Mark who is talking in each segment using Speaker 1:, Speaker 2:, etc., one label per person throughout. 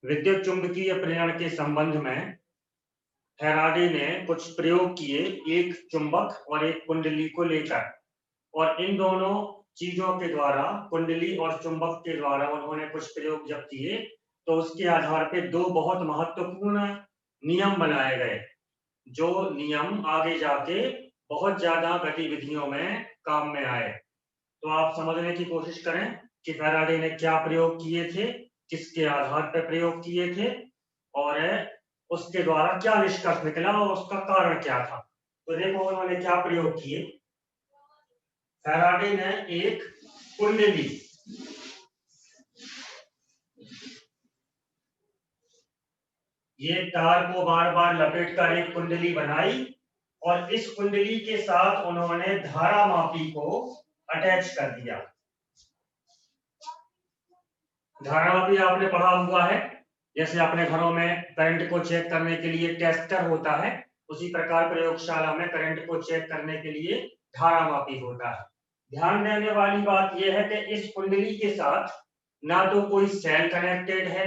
Speaker 1: विद्युत चुंबकीय प्रेरण के संबंध में फैराडे ने कुछ प्रयोग किए, एक चुंबक और एक कुंडली को लेकर, और इन दोनों चीजों के द्वारा, कुंडली और चुंबक के द्वारा उन्होंने कुछ प्रयोग जब किए तो उसके आधार पे दो बहुत महत्वपूर्ण नियम बनाए गए, जो नियम आगे जाके बहुत ज्यादा गतिविधियों में काम में आए। तो आप समझने की कोशिश करें कि फैराडे ने क्या प्रयोग किए थे, किसके आधार पर प्रयोग किए थे, और उसके द्वारा क्या निष्कर्ष निकला और उसका कारण क्या था। तो देखो उन्होंने क्या प्रयोग किए। फैराडे ने एक कुंडली, ये तार को बार बार लपेटकर एक कुंडली बनाई और इस कुंडली के साथ उन्होंने धारा मापी को अटैच कर दिया। धारा मापी आपने पढ़ा हुआ है, जैसे अपने घरों में करंट को चेक करने के लिए टेस्टर होता है, उसी प्रकार प्रयोगशाला में करंट को चेक करने के लिए धारा मापी होता है। ध्यान देने वाली बात यह है कि इस कुंडली के साथ ना तो कोई सेल कनेक्टेड है,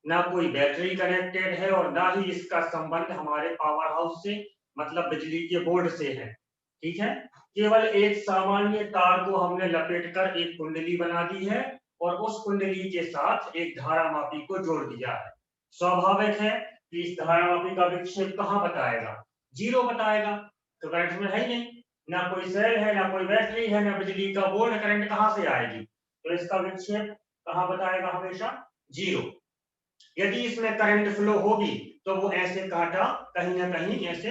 Speaker 1: ना कोई बैटरी कनेक्टेड है, और ना ही इसका संबंध हमारे पावर हाउस से, मतलब बिजली के बोर्ड से है। ठीक है, केवल एक सामान्य तार को हमने लपेटकर एक कुंडली बना दी है और उस कुंडली के साथ एक धारा मापी को जोड़ दिया है। स्वाभाविक है कि इस धारा मापी का विक्षेप कहाँ बताएगा, जीरो बताएगा, तो करंट में है ही नहीं, ना कोई सेल है, ना कोई बैटरी है, ना बिजली का बोर्ड, करंट कहाँ से आएगी, तो इसका विक्षेप कहाँ बताएगा, हमेशा जीरो। यदि इसमें करंट फ्लो होगी तो वो ऐसे कांटा कहीं ना कहीं ऐसे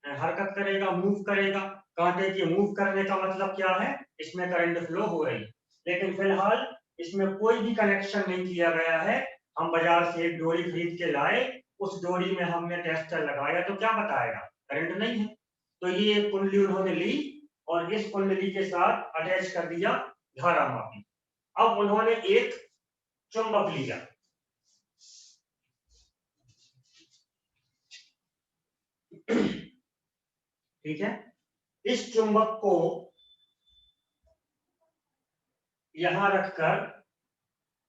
Speaker 1: हरकत करेगा, मूव करेगा। कांटे के मूव करने का मतलब क्या है, इसमें करंट फ्लो हो रही है। लेकिन फिलहाल इसमें कोई भी कनेक्शन नहीं किया गया है। हम बाजार से एक डोरी खरीद के लाए, उस डोरी में हमने टेस्टर लगाया तो क्या बताएगा, करंट नहीं है। तो ये एक कुंडली उन्होंने ली और इस कुंडली के साथ अटैच कर दिया धारा मापी। अब उन्होंने एक चुंबक लिया, ठीक है, इस चुंबक को यहां रखकर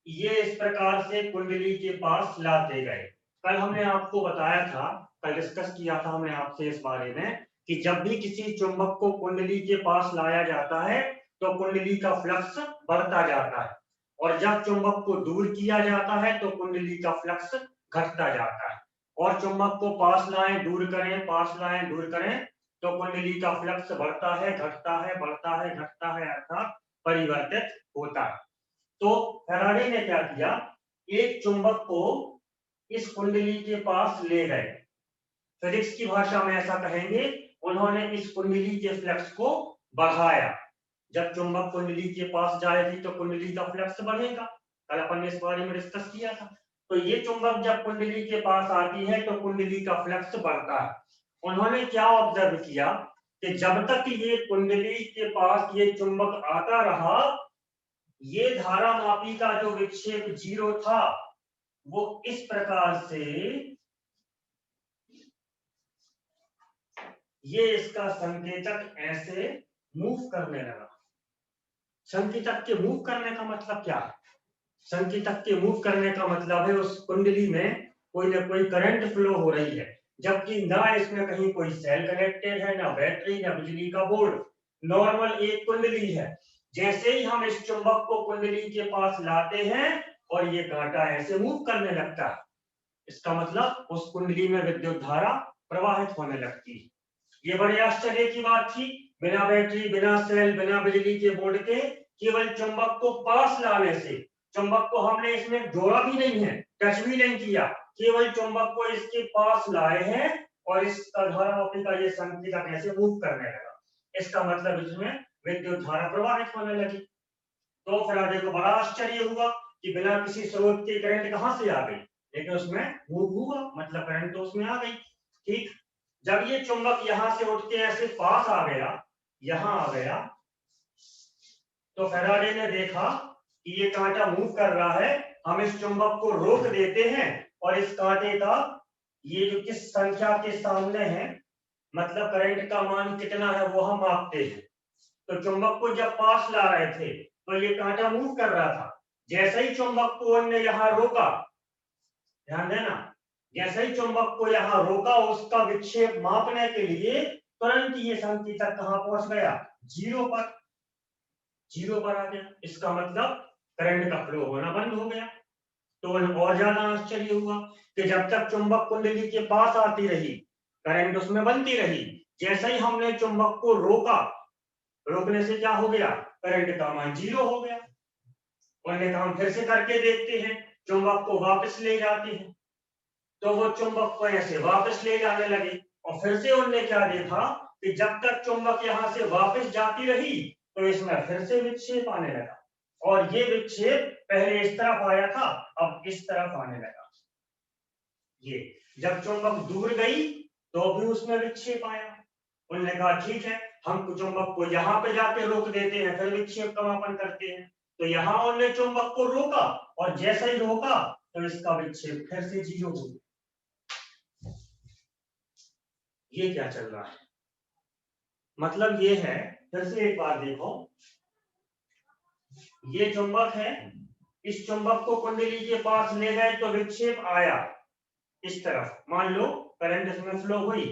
Speaker 1: ये इस प्रकार से कुंडली के पास लाते गए। कल हमने आपको बताया था, कल डिस्कस किया था हमने आपसे इस बारे में कि जब भी किसी चुंबक को कुंडली के पास लाया जाता है तो कुंडली का फ्लक्स बढ़ता जाता है, और जब चुंबक को दूर किया जाता है तो कुंडली का फ्लक्स घटता जाता है। और चुंबक को पास लाएं, दूर करें, पास लाएं, दूर करें, तो कुंडली का फ्लक्स बढ़ता है, घटता है, बढ़ता है, घटता है, अर्थात परिवर्तित होता है। तो फैराडे ने क्या किया, एक चुंबक को इस कुंडली के पास ले गए। फिजिक्स की भाषा में ऐसा कहेंगे, उन्होंने इस कुंडली के फ्लक्स को बढ़ाया। जब चुंबक कुंडली के पास जाएगी तो कुंडली का फ्लक्स बढ़ेगा, कल अपन ने इस बारे में डिस्कस किया था। तो ये चुंबक जब कुंडली के पास आती है तो कुंडली का फ्लक्स बढ़ता है। उन्होंने क्या ऑब्जर्व किया कि जब तक ये कुंडली के पास ये चुंबक आता रहा, ये धारा मापी का जो विक्षेप जीरो था वो इस प्रकार से, ये इसका संकेतक ऐसे मूव करने लगा। संकेतक के मूव करने का मतलब क्या है, संकेतक के मूव करने का मतलब है उस कुंडली में कोई ना कोई करंट फ्लो हो रही है, जबकि ना इसमें कहीं कोई सेल कनेक्टेड है, ना बैटरी, ना बिजली का बोर्ड, नॉर्मल एक कुंडली है। जैसे ही हम इस चुंबक को कुंडली के पास लाते हैं और ये कांटा ऐसे मूव करने लगता है, इसका मतलब उस कुंडली में विद्युत धारा प्रवाहित होने लगती है। ये बड़े आश्चर्य की बात थी, बिना बैटरी, बिना सेल, बिना बिजली के बोर्ड के, केवल चुंबक को पास लाने से, चुंबक को हमने इसमें जोड़ा भी नहीं है, टच भी नहीं किया, केवल चुंबक को इसके पास लाए हैं और इस धारा मापी का ये संकेतक कैसे मूव करने लगा, इसका मतलब इसमें विद्युत धारा प्रवाहित होने लगी। तो फैराडे को बड़ा आश्चर्य हुआ कि बिना किसी स्रोत के करंट कहां से आ गई, लेकिन उसमें मूव हुआ, मतलब करंट तो उसमें आ गई। ठीक, जब ये चुंबक यहां से उठ के ऐसे पास आ गया, यहां आ गया, तो फैराडे ने देखा कि ये कांटा मूव कर रहा है, हम इस चुंबक को रोक देते हैं और इस कांटे का ये जो किस संख्या के सामने है, मतलब करंट का मान कितना है वो हम मापते हैं। तो चुंबक को जब पास ला रहे थे तो ये कांटा मूव कर रहा था, जैसे ही चुंबक को हमने यहां रोका, ध्यान देना, जैसे ही चुंबक को यहाँ रोका उसका विक्षेप मापने के लिए तुरंत ये संकेतक कहाँ पहुंच गया, जीरो पर आ गया। इसका मतलब करंट का फ्लो होना बंद हो गया। तो और ज्यादा आश्चर्य हुआ कि जब तक चुंबक कुंडली के पास आती रही करंट उसमें बनती रही, जैसे ही हमने चुंबक को रोका, रोकने से क्या हो गया, करंट का मान जीरो हो गया। उन्होंने कहा हम फिर से करके देखते हैं, चुंबक को वापस ले जाते हैं। तो वो चुंबक को ऐसे वापस ले जाने लगे और फिर से उन्होंने क्या देखा कि जब तक चुंबक यहां से वापस जाती रही तो इसमें फिर से विक्षेप आने लगा, और ये विक्षेप पहले इस तरफ आया था, अब इस तरफ आने लगा। ये जब चुंबक दूर गई तो भी उसमें विक्षेप आया। उन्होंने कहा ठीक है, हम चुंबक को यहाँ पे जाके रोक देते हैं, फिर विक्षेप का मापन करते हैं। तो यहाँ उन्होंने चुंबक को रोका और जैसे ही रोका तो इसका विक्षेप फिर से जीरो हो गया। ये क्या चल रहा है, मतलब ये है, फिर से एक बार देखो, ये चुंबक है, इस चुंबक को कुंडली के पास ले गए तो विक्षेप आया इस तरफ, मान लो करंट इसमें फ्लो हुई।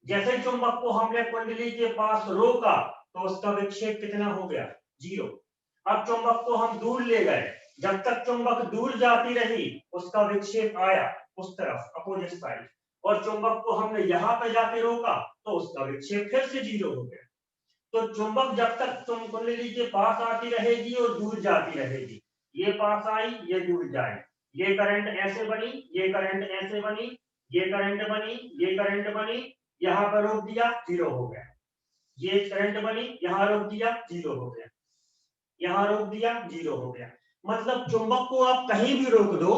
Speaker 1: जैसे चुंबक को हमने कुंडली के पास रोका तो उसका विक्षेप कितना हो गया, जीरो। अब चुंबक को हम दूर ले गए, जब तक चुंबक दूर जाती रही उसका विक्षेप आया उस तरफ अपोजिट साइड, और चुंबक को हमने यहाँ पे जाके रोका तो उसका विक्षेप फिर से जीरो हो गया। तो चुंबक जब तक तुम कुंडली के पास आती रहेगी और दूर जाती रहेगी, ये पास आई ये दूर जाए, ये करंट ऐसे बनी, ये करंट ऐसे बनी, ये करंट बनी, ये करंट बनी, यहाँ पर रोक दिया जीरो हो गया, ये करंट बनी यहाँ रोक दिया जीरो हो गया, यहाँ रोक दिया जीरो हो गया। मतलब चुंबक को आप कहीं भी रोक दो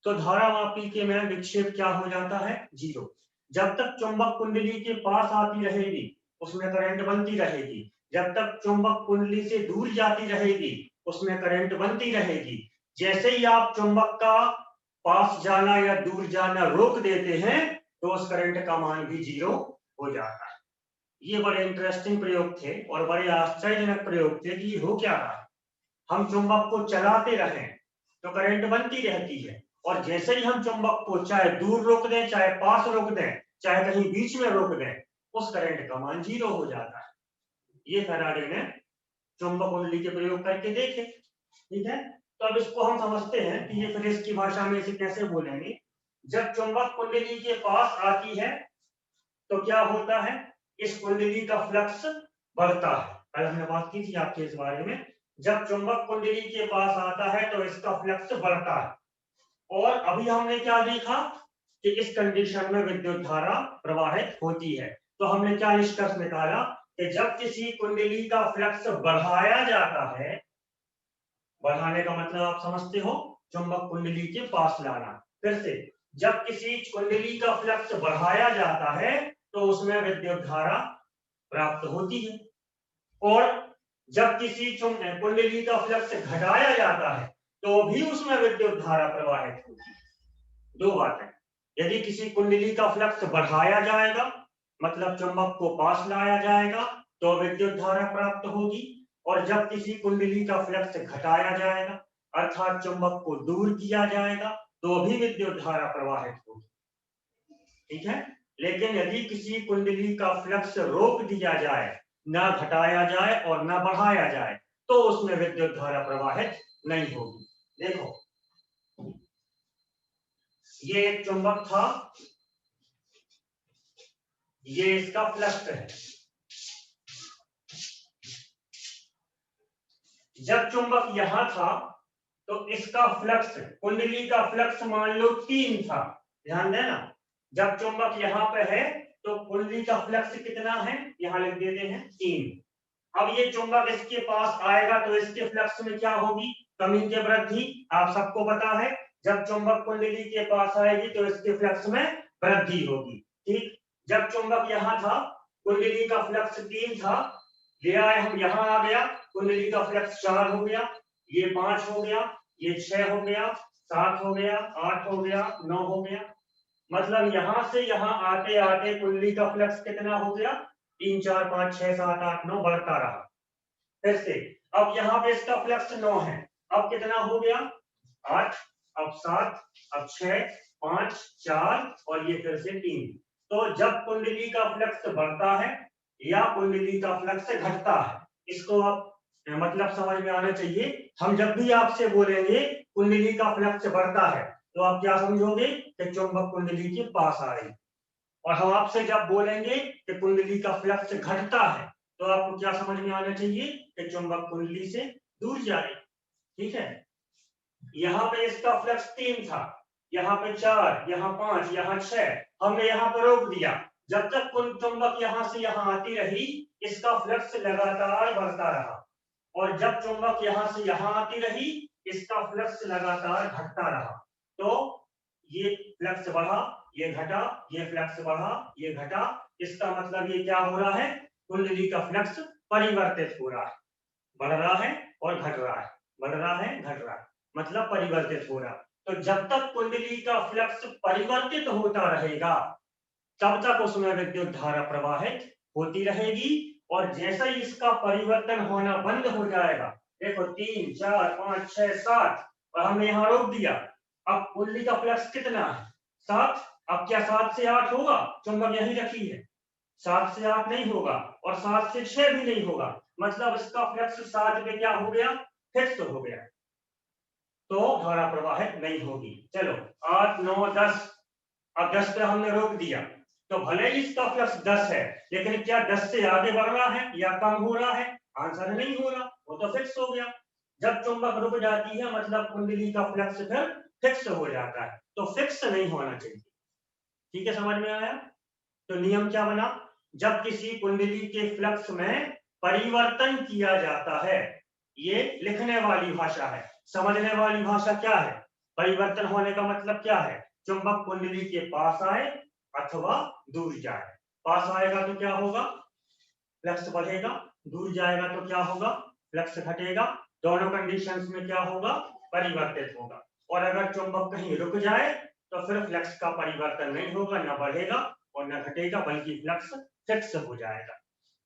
Speaker 1: तो धारावापी के में विक्षेप क्या हो जाता है, जीरो। जब तक चुंबक कुंडली के पास आती रहेगी उसमें करंट बनती रहेगी, जब तक चुंबक कुंडली से दूर जाती रहेगी उसमें करंट बनती रहेगी। जैसे ही आप चुंबक का पास जाना या दूर जाना रोक देते हैं तो उस करंट का मान भी जीरो हो जाता है। ये बड़े इंटरेस्टिंग प्रयोग थे और बड़े आश्चर्यजनक प्रयोग थे कि हो क्या रहा है। हम चुंबक को चलाते रहें तो करंट बनती रहती है, और जैसे ही हम चुंबक को चाहे दूर रोक दें चाहे पास रोक दें चाहे कहीं बीच में रोक दें उस करंट का मान जीरो हो जाता है। ये फैराडे ने चुंबक कुंडली के प्रयोग करके देखे। ठीक है, तो अब इसको हम समझते हैं कि ये फिजिक्स की भाषा में इसे कैसे बोलेंगे। जब चुंबक कुंडली के पास आती है तो क्या होता है, इस कुंडली का फ्लक्स बढ़ता है। कल हमने बात की थी आपके इस बारे में, जब चुंबक कुंडली के पास आता है तो इसका फ्लक्स बढ़ता है। और अभी हमने क्या देखा कि इस कंडीशन में विद्युत धारा प्रवाहित होती है। तो हमने क्या निष्कर्ष निकाला कि जब किसी कुंडली का फ्लक्स बढ़ाया जाता है, बढ़ाने का मतलब आप समझते हो, चुंबक कुंडली के पास लाना। फिर से, जब किसी कुंडली का फ्लक्स बढ़ाया जाता है तो उसमें विद्युत धारा प्राप्त होती है, और जब किसी कुंडली का फ्लक्स घटाया जाता है तो भी उसमें विद्युत धारा प्रवाहित होती है। दो बातें, यदि किसी कुंडली का फ्लक्स बढ़ाया जाएगा मतलब चुंबक को पास लाया जाएगा तो विद्युत धारा प्राप्त होगी, और जब किसी कुंडली का फ्लक्स घटाया जाएगा अर्थात चुंबक को दूर किया जाएगा तो भी विद्युत धारा प्रवाहित होगी। ठीक है, लेकिन यदि किसी कुंडली का फ्लक्स रोक दिया जाए, ना घटाया जाए और ना बढ़ाया जाए, तो उसमें विद्युत धारा प्रवाहित नहीं होगी। देखो, ये एक चुंबक था, ये इसका फ्लक्स है। जब चुंबक यहां था तो इसका फ्लक्स, कुंडली का फ्लक्स मान लो 3 था। ध्यान देना, जब चुंबक यहाँ पे है तो कुंडली का फ्लक्स कितना है, यहां लिख देते हैं 3। अब ये चुंबक इसके पास आएगा तो इसके फ्लक्स में क्या होगी, कमी की वृद्धि। आप सबको पता है जब चुंबक कुंडली के पास आएगी तो इसके फ्लक्स में वृद्धि होगी। ठीक, जब चुंबक यहाँ था कुंडली का फ्लक्स 3 था, ले आए हम यहाँ आ गया, कुंडली का फ्लक्स 4 हो गया, ये 5 हो गया, ये 6 हो गया, 7 हो गया, 8 हो गया, 9 हो गया। मतलब यहां से यहां आते आते कुंडली का फ्लक्स कितना हो गया, 3 4 5 6 7 8 9 बढ़ता रहा। फिर से अब यहाँ पे इसका फ्लक्स 9 है, अब कितना हो गया 8, अब 7, अब 6, 5, 4 और ये फिर से 3। तो जब कुंडली का फ्लक्स बढ़ता है या कुंडली का फ्लक्स घटता है, इसको आप मतलब समझ में आना चाहिए। हम जब भी आपसे बोलेंगे कुंडली का फ्लक्स बढ़ता है तो आप क्या समझोगे कि चुंबक कुंडली के पास आ रही है, और हम आपसे जब बोलेंगे कि कुंडली का फ्लक्स घटता है तो आपको क्या समझ में आना चाहिए कि चुंबक कुंडली से दूर जा रही है। ठीक है, यहाँ पे इसका फ्लक्स 3 था, यहाँ पे 4, यहाँ 5, यहाँ 6, हमने यहाँ पर रोक दिया। जब तक चुंबक यहाँ से यहाँ आती रही इसका फ्लक्स लगातार बढ़ता रहा, और जब चुंबक यहाँ से यहाँ आती रही इसका फ्लक्स लगातार घटता रहा। तो ये फ्लक्स बढ़ा, ये घटा, ये फ्लक्स बढ़ा, ये घटा, इसका मतलब ये क्या हो रहा है, कुंडली का फ्लक्स परिवर्तित हो रहा है, बढ़ रहा है और घट रहा है, बढ़ रहा है घट रहा है, मतलब परिवर्तित हो रहा। तो जब तक कुंडली का फ्लक्स परिवर्तित होता रहेगा तब तक उसमें विद्युत धारा प्रवाहित होती रहेगी, और जैसे ही इसका परिवर्तन होना बंद हो जाएगा, देखो 3, 4, 5, 6, 7 और हमने यहाँ रोक दिया, अब कुंडली का फ्लक्स कितना है, 7। अब क्या 7 से 8 होगा, चुंबक यहीं रखी है, 7 से 8 नहीं होगा और 7 से 6 भी नहीं होगा, मतलब इसका फ्लक्स 7 पे क्या हो गया, फिक्स हो गया, तो धारा प्रवाहित नहीं होगी। चलो 8, 9, 10, अब 10 पे हमने रोक दिया, तो भले ही इसका फ्लक्स 10 है लेकिन क्या 10 से आगे बढ़ रहा है या कम हो रहा है, आंसर नहीं हो रहा, वो तो फिक्स हो गया। जब चुंबक रुक जाती है मतलब कुंडली का फ्लक्स फिर फिक्स हो जाता है, तो फिक्स नहीं होना चाहिए। ठीक है, समझ में आया। तो नियम क्या बना, जब किसी कुंडली के फ्लक्स में परिवर्तन किया जाता है, ये लिखने वाली भाषा है, समझने वाली भाषा क्या है, परिवर्तन होने का मतलब क्या है, चुंबक कुंडली के पास आए अथवा दूर जाए। पास आएगा तो क्या होगा, फ्लक्स बढ़ेगा, दूर जाएगा तो क्या होगा, फ्लक्स घटेगा, दोनों कंडीशंस में क्या होगा, परिवर्तित होगा। और अगर चुंबक कहीं रुक जाए तो फिर फ्लक्स का परिवर्तन नहीं होगा, न बढ़ेगा और न घटेगा, बल्कि फ्लक्स फिक्स हो जाएगा।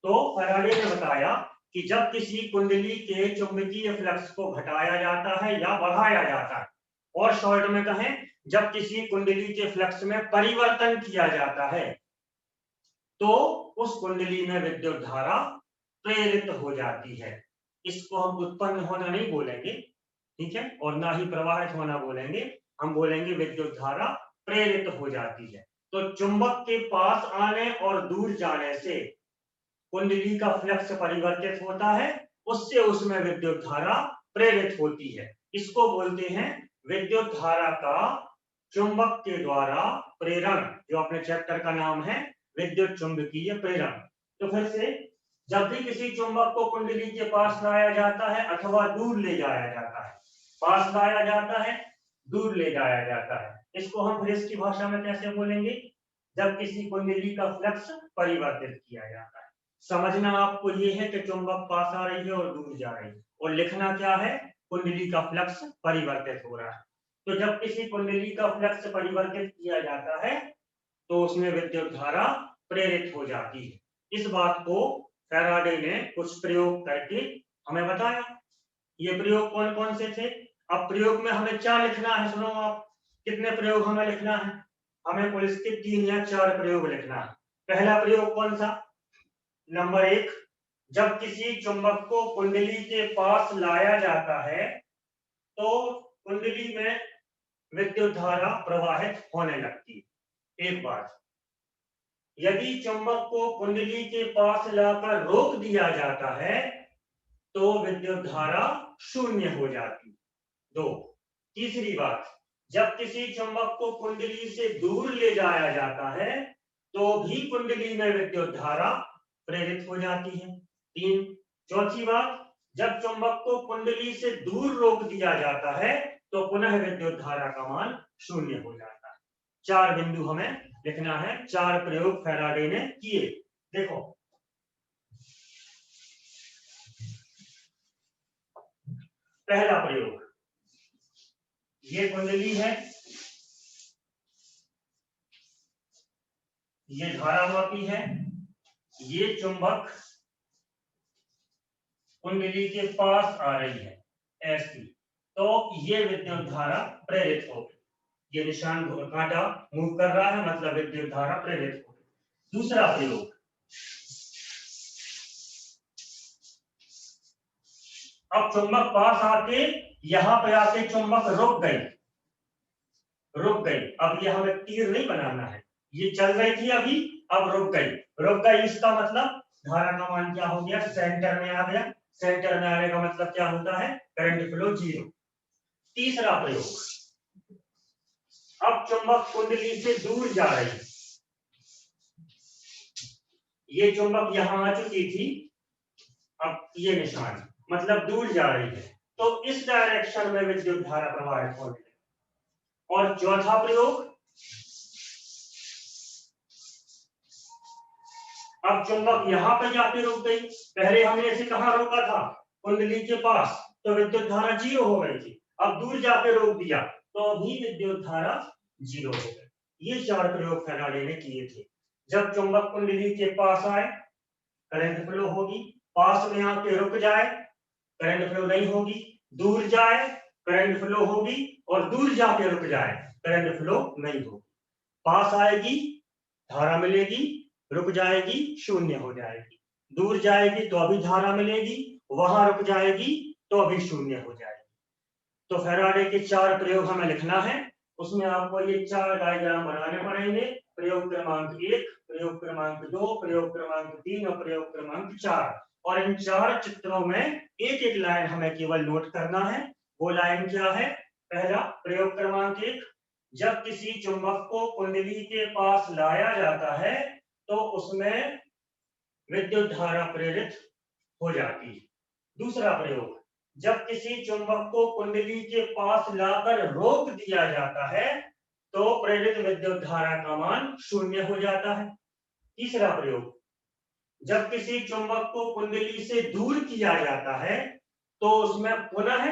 Speaker 1: तो फैराडे ने बताया कि जब किसी कुंडली के चुंबकीय फ्लक्स को घटाया जाता है या बढ़ाया जाता है, और शॉर्ट में कहें जब किसी कुंडली के फ्लक्स में परिवर्तन किया जाता है, तो उस कुंडली में विद्युत धारा प्रेरित हो जाती है। इसको हम उत्पन्न होना नहीं बोलेंगे, ठीक है, और ना ही प्रवाहित होना बोलेंगे, हम बोलेंगे विद्युत धारा प्रेरित हो जाती है। तो चुंबक के पास आने और दूर जाने से कुंडली का फ्लक्स परिवर्तित होता है, उससे उसमें विद्युत धारा प्रेरित होती है। इसको बोलते हैं विद्युत धारा का चुंबक के द्वारा प्रेरण, जो अपने चैप्टर का नाम है विद्युत चुंबकीय प्रेरण। तो फिर से, जब भी किसी चुंबक को कुंडली के पास लाया जाता है अथवा दूर ले जाया जाता है, पास लाया जाता है, दूर ले जाया जाता है, इसको हम फिर इसकी भाषा में कैसे बोलेंगे, जब किसी कुंडली का फ्लक्स परिवर्तित किया जाता है। समझना आपको ये है कि चुंबक पास आ रही है और दूर जा रही है, और लिखना क्या है, कुंडली का फ्लक्स परिवर्तित हो रहा है। तो जब किसी कुंडली का फ्लक्स परिवर्तित किया जाता है तो उसमें विद्युत धारा प्रेरित हो जाती है। इस बात को फैराडे ने कुछ प्रयोग करके हमें बताया। ये प्रयोग कौन कौन से थे, अब प्रयोग में हमें क्या लिखना है, सुनो आप, कितने प्रयोग हमें लिखना है, हमें कुल इसके 3 या 4 प्रयोग लिखना है। पहला प्रयोग कौन सा, नंबर 1, जब किसी चुंबक को कुंडली के पास लाया जाता है तो कुंडली में विद्युत धारा प्रवाहित होने लगती है। एक बात, यदि चुंबक को कुंडली के पास लाकर रोक दिया जाता है तो विद्युत धारा शून्य हो जाती। 2, तीसरी बात, जब किसी चुंबक को कुंडली से दूर ले जाया जाता है तो भी कुंडली में विद्युत धारा प्रेरित हो जाती है। 3, चौथी बात, जब चुंबक को कुंडली से दूर रोक दिया जाता है तो पुनः विद्युत धारा का मान शून्य हो जाता है। 4 बिंदु हमें लिखना है, 4 प्रयोग फैराडे ने किए। देखो, पहला प्रयोग, ये कुंडली है, ये धारावापी है, ये चुंबक कुंडली के पास आ रही है ऐसी, तो ये विद्युत धारा प्रेरित होगी। ये निशान कांटा मूव कर रहा है, मतलब विद्युत धारा प्रेरित होगी। दूसरा प्रयोग, अब चुंबक पास आके यहां पे आके चुंबक रुक गई। अब ये हमें तीर नहीं बनाना है, ये चल रही थी अभी, अब रुक गई। इसका मतलब धारा का मान क्या हो गया, सेंटर में आ गया। सेंटर में आने का मतलब क्या होता है, करंट फ्लो 0। तीसरा प्रयोग, अब चुंबक कुंडली से दूर जा रही है। ये चुंबक यहां आ चुकी थी, अब ये निशान मतलब दूर जा रही है, तो इस डायरेक्शन में विद्युत धारा प्रवाहित होने लगी। और चौथा प्रयोग, अब चुंबक यहां पर जाके रुक गई। पहले हमने इसे कहां रोका था, कुंडली के पास, तो विद्युत धारा 0 हो गई थी। अब दूर जाके रोक दिया तो अभी विद्युत धारा 0 हो गई। ये 4 प्रयोग फैराडे ने किए थे। जब चुंबक कुंडली के पास आए करंट फ्लो होगी, पास में आके रुक जाए करंट फ्लो नहीं होगी, दूर जाए करंट फ्लो होगी, और दूर जाके रुक जाए करंट फ्लो नहीं होगी। पास आएगी धारा मिलेगी, रुक जाएगी शून्य हो जाएगी, दूर जाएगी तो अभी धारा मिलेगी, वहां रुक जाएगी तो अभी शून्य हो जाएगी। तो फैराडे के 4 प्रयोग हमें लिखना है, उसमें आपको ये 4 डायग्राम बनाने पड़ेंगे। प्रयोग क्रमांक 1, प्रयोग क्रमांक 2, प्रयोग क्रमांक 3 और प्रयोग क्रमांक 4। और इन 4 चित्रों में एक एक लाइन हमें केवल नोट करना है। वो लाइन क्या है, पहला प्रयोग क्रमांक 1, जब किसी चुंबक को कुंडली के पास लाया जाता है तो उसमें विद्युत धारा प्रेरित हो जाती है। दूसरा प्रयोग, जब किसी चुंबक को कुंडली के पास लाकर रोक दिया जाता है तो प्रेरित विद्युत धारा का मान 0 हो जाता है। तीसरा प्रयोग, जब किसी चुंबक को कुंडली से दूर किया जाता है तो उसमें पुनः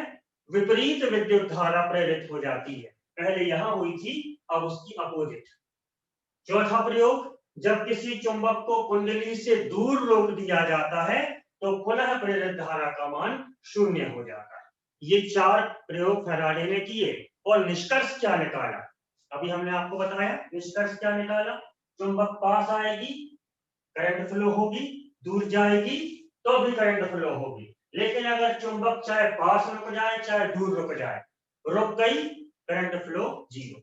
Speaker 1: विपरीत विद्युत धारा प्रेरित हो जाती है। पहले यहां हुई थी, अब उसकी अपोजिट। चौथा प्रयोग, जब किसी चुंबक को कुंडली से दूर रोक दिया जाता है तो पुनः प्रेरित धारा का मान 0 हो जाता है। ये 4 प्रयोग फैराडे ने किए और निष्कर्ष क्या निकाला, अभी हमने आपको बताया निष्कर्ष क्या निकाला। चुंबक पास आएगी करंट फ्लो होगी, दूर जाएगी तो भी करंट फ्लो होगी। लेकिन अगर चुंबक चाहे पास रुक जाए चाहे दूर रुक जाए, रुक गई करंट फ्लो 0।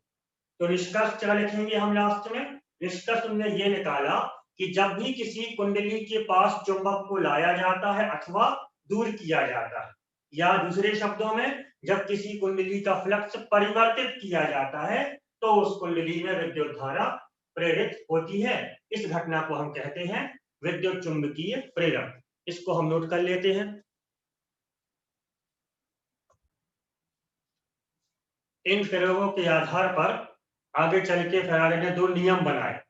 Speaker 1: तो निष्कर्ष क्या लिखेंगे हम लास्ट में, निष्कर्ष हमने ये निकाला कि जब भी किसी कुंडली के पास चुंबक को लाया जाता है अथवा दूर किया जाता है, या दूसरे शब्दों में जब किसी कुंडली का फ्लक्स परिवर्तित किया जाता है तो उस कुंडली में विद्युत धारा प्रेरित होती है। इस घटना को हम कहते हैं विद्युत चुंबकीय प्रेरण। इसको हम नोट कर लेते हैं। इन प्रयोगों के आधार पर आगे चल के फैराडे ने 2 नियम बनाए।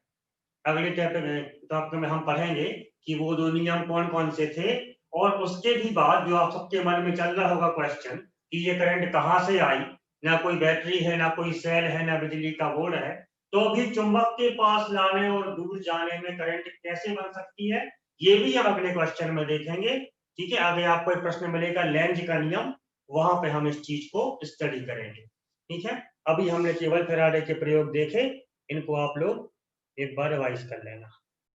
Speaker 1: अगले टॉपिक में हम पढ़ेंगे कि वो 2 नियम कौन कौन से थे, और उसके भी बाद जो आप सबके मन में चल रहा होगा क्वेश्चन कि ये करंट कहां से आई, ना कोई बैटरी है, ना कोई सेल है, ना बिजली का बोर्ड है, तो भी चुंबक के पास लाने और दूर जाने में करंट कैसे बन सकती है, ये भी हम अगले क्वेश्चन में देखेंगे। ठीक है, आगे आपको एक प्रश्न मिलेगा लेंज का नियम, वहां पे हम इस चीज को स्टडी करेंगे। ठीक है, अभी हमने केवल फैराडे के प्रयोग देखे, इनको आप लोग एक बार रिवाइज कर लेना।